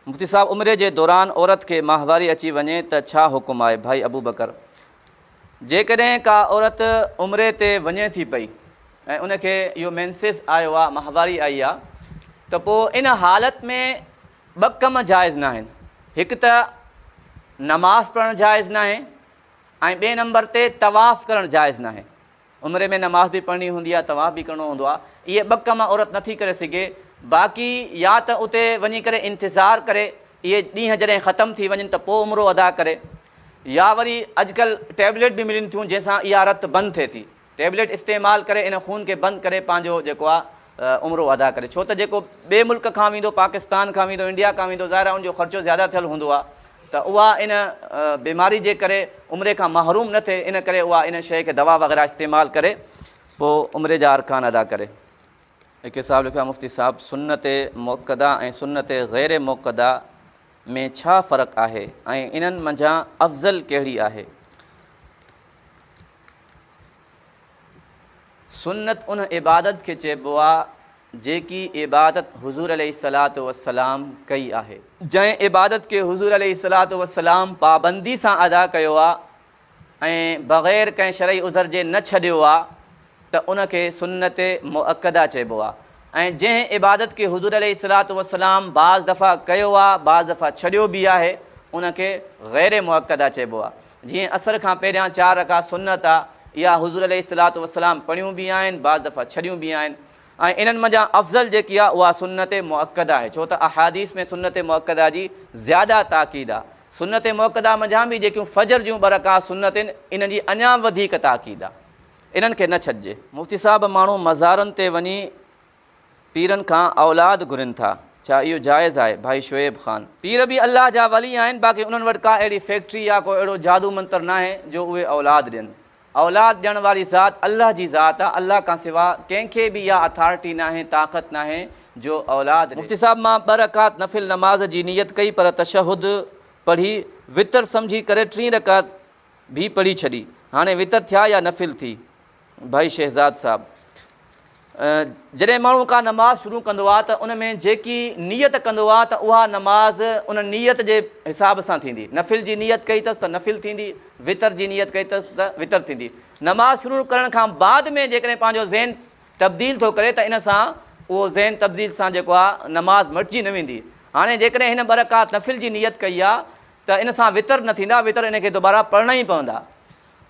मुफ्ती साहब, उम्र के दौरान औरत के माहवारी अची वने तो छा हुकुम है? भाई अबू बकर, जेकॾहिं का औरत उम्र ते वञे थी पई ऐं उनखे इहो मेंसिस आयो आहे, माहवारी आई आहे, त पोइ इन हालत में ॿ कम जाइज़ न आहिनि। हिकु त नमाज़ पढ़णु जाइज़ न आहे ऐं ॿिए नंबर ते तवाफ़ करणु जाइज़ न आहे। उमिरि में नमाज़ बि पढ़णी हूंदी आहे, तवाफ़ बि करिणो हूंदो आहे। इहे ॿ कम औरत नथी करे सघे। बाक़ी या त उते वञी करे इंतज़ारु करे इहे ॾींहं जॾहिं ख़तमु थी वञनि त पोइ उमिरो अदा करे, या वरी अॼुकल्ह टैबलेट बि मिलनि थियूं जंहिंसां इहा रत बंदि थिए थी। टैबलेट इस्तेमालु करे इन खून खे बंदि करे पंहिंजो जेको आहे उमिरो अदा करे। छो त जेको ॿिए मुल्क खां वेंदो, पाकिस्तान खां वेंदो, इंडिया खां वेंदो, ज़ाहिर आहे उनजो ख़र्चो ज़्यादा थियलु हूंदो आहे, त उहा इन बीमारी जे करे उमिरि खां महरूम न थिए, इन करे उहा इन शइ खे दवा वग़ैरह इस्तेमालु करे पोइ उमिरि जा अरकान अदा करे। हिकु हिसाब लिखियो आहे मुफ्ती साहब, सुन्नत मुअक्कदा ऐं सुन्नत ग़ैर मुअक्कदा में छा फ़र्क़ु आहे ऐं इन्हनि मंझां अफ़ज़ल कहिड़ी आहे? सुन्नत उन इबादत खे चइबो आहे जेकी इबादत हुज़ूर अलैहिस्सलातु वस्सलाम कई आहे। जंहिं इबादत खे हुज़ूर अलैहिस्सलातु वस्सलाम पाबंदी सां अदा कयो आहे ऐं बग़ैर कंहिं शरई उज़र जे न छॾियो आहे, त उनखे सुन्नत मुअक्कदा चइबो आहे। ऐं जंहिं इबादत खे हुज़ूर अलैहिस्सलातु वस्सलाम बाज़ दफ़ा कयो आहे, बाज़ दफ़ा छॾियो बि आहे, उनखे ग़ैर मुअक्कदा चइबो आहे। जीअं असर खां पहिरियां 4 रकात सुन्नत आहे, इहा हुज़ूर अलैहिस्सलातु वस्सलाम पढ़ियूं बि आहिनि, बाज़ दफ़ा छॾियूं बि आहिनि। ऐं इन्हनि मंझां अफ़ज़ल जेकी आहे उहा सुन्नत मुअक्कदा आहे, छो त अहादीस में सुन्नत मुअक्कदा जी ज़्यादा ताक़ीद आहे। सुन्नत मुअक्कदा मंझां बि जेकियूं फजर जूं 2 रकात सुन्नत आहिनि, इन जी अञा वधीक ताक़ीद आहे, इन्हनि खे न छॾिजे। मुफ्ती साहब, माण्हू मज़ारनि ते वञी पीरनि खां औलाद घुरनि था, छा इहो जाइज़ आहे? भाई शुएब ख़ान, पीर बि अल्लाह जा वली आहिनि, बाक़ी उन्हनि वटि का अहिड़ी फैक्ट्री या को अहिड़ो जादू मंत्र न आहे जो उहे औलाद ॾियनि। औलाद ॾियण वारी ज़ात अल्लाह जी ज़ात आहे, अल्लाह खां सिवा कंहिंखे बि इहा अथॉरिटी न आहे, ताक़त न आहे जो औलाद। मुफ्ती साहब, मां 2 रकात नफ़िल नमाज़ जी नियत कई पर तशहुद पढ़ी वितर सम्झी करे 3 रकात भी पढ़ी छॾी, हाणे वितर थिया या नफ़िल थी? भाई शहज़ाद साहब, जॾहिं माण्हू का नमाज़ शुरू कंदो आहे त उन में जेकी नियत कंदो आहे त उहा नमाज़ उन नियत जे हिसाब सां थींदी। नफ़िल जी नियत कई अथसि त नफ़िल थींदी, वितर जी नियत कई अथसि त वितर थींदी। नमाज़ शुरू करण खां बाद में जेकॾहिं पंहिंजो ज़हन तब्दील थो करे त इन सां उहो ज़हन तब्दील सां जेको आहे नमाज़ मटिजी न वेंदी। हाणे जेकॾहिं हिन 2 रकात नफ़िल जी नियत कई आहे त इन सां वितर न थींदा, वितर इन खे दुबारा पढ़णा ई पवंदा।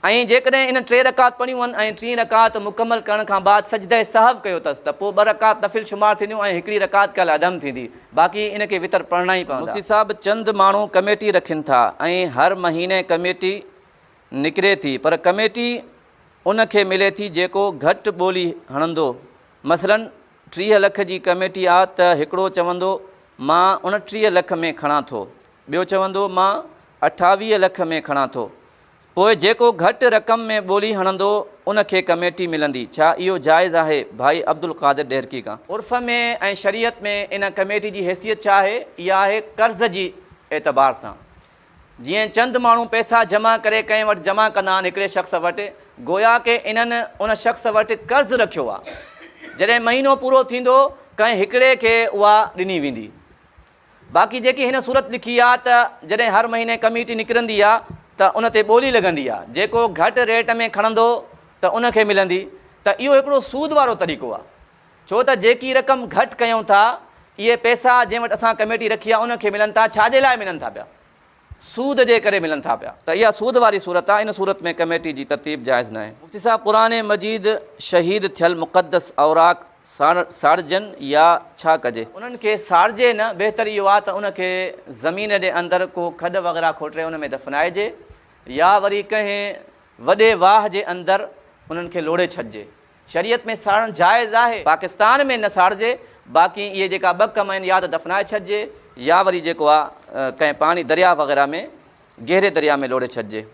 ऐं जेकॾहिं इन 3 रकात पढ़ियूं आहिनि ऐं 3 रकात मुकमल करण खां बाद सजदे सहव कयो अथसि त पोइ 2 रकात नफ़िल शुमार थींदियूं ऐं 1 रकात कल अदम थींदी, बाक़ी इन खे वितर पढ़णा ई पवंदा। मुफ्ती साहब, चंद माण्हू कमेटी रखनि था ऐं हर महीने कमेटी निकिरे थी, पर कमेटी उनखे मिले थी जेको घटि ॿोली हणंदो। मसलन 30 लख जी कमेटी आहे त हिकिड़ो चवंदो मां 29 लख में खणा थो, ॿियो चवंदो मां 28 लख में खणा थो, पोइ जेको घटि रक़म में ॿोली हणंदो उनखे कमेटी मिलंदी। छा इहो जाइज़ आहे? भाई अब्दुल क़ादिर डेरकी खां। उर्फ़ में ऐं शरीयत में इन कमेटी जी हैसियत छा आहे? इहा आहे कर्ज़ जी एतबार सां। जीअं चंद माण्हू पैसा जमा करे कंहिं वटि जमा कंदा आहिनि हिकिड़े शख़्स वटि, गोया के इन्हनि उन शख़्स वटि कर्ज़ु रखियो आहे, जॾहिं महीनो पूरो थींदो कंहिं हिकिड़े खे उहा ॾिनी वेंदी। बाक़ी जेकी हिन सूरत लिखी आहे त जॾहिं हर महीने कमेटी निकिरंदी आहे त उन ते ॿोली लॻंदी आहे, जेको घटि रेट में खणंदो त उनखे मिलंदी, त इहो हिकिड़ो सूद वारो तरीक़ो आहे। छो त जेकी रक़म घटि कयूं था, इहे पैसा जंहिं वटि असां कमेटी रखी आहे उनखे मिलनि था, छाजे लाइ मिलनि था पिया? सूद जे करे मिलनि था पिया, त इहा सूद वारी सूरत आहे। इन सूरत में कमेटी जी तरतीब जाइज़ न आहे। मुफ्ती साहब, क़ुरान मजीद शहीद थियल मुक़दस औराक साड़जनि या छा कजे? उन्हनि खे साड़जे न, बहितर इहो आहे त उनखे ज़मीन जे अंदरि को खॾ वग़ैरह खोटे उन में दफ़नाइजे, या वरी कंहिं वॾे वाह जे अंदरि उन्हनि खे लोड़े छॾिजे। शरीयत में साड़णु जाइज़ आहे, पाकिस्तान में न साड़जे, बाक़ी इहे जेका 2 कम आहिनि, या त दफ़नाए छॾिजे या वरी जेको आहे कंहिं पाणी दरिया वग़ैरह में, गहरे दरिया में लोड़े छॾिजे।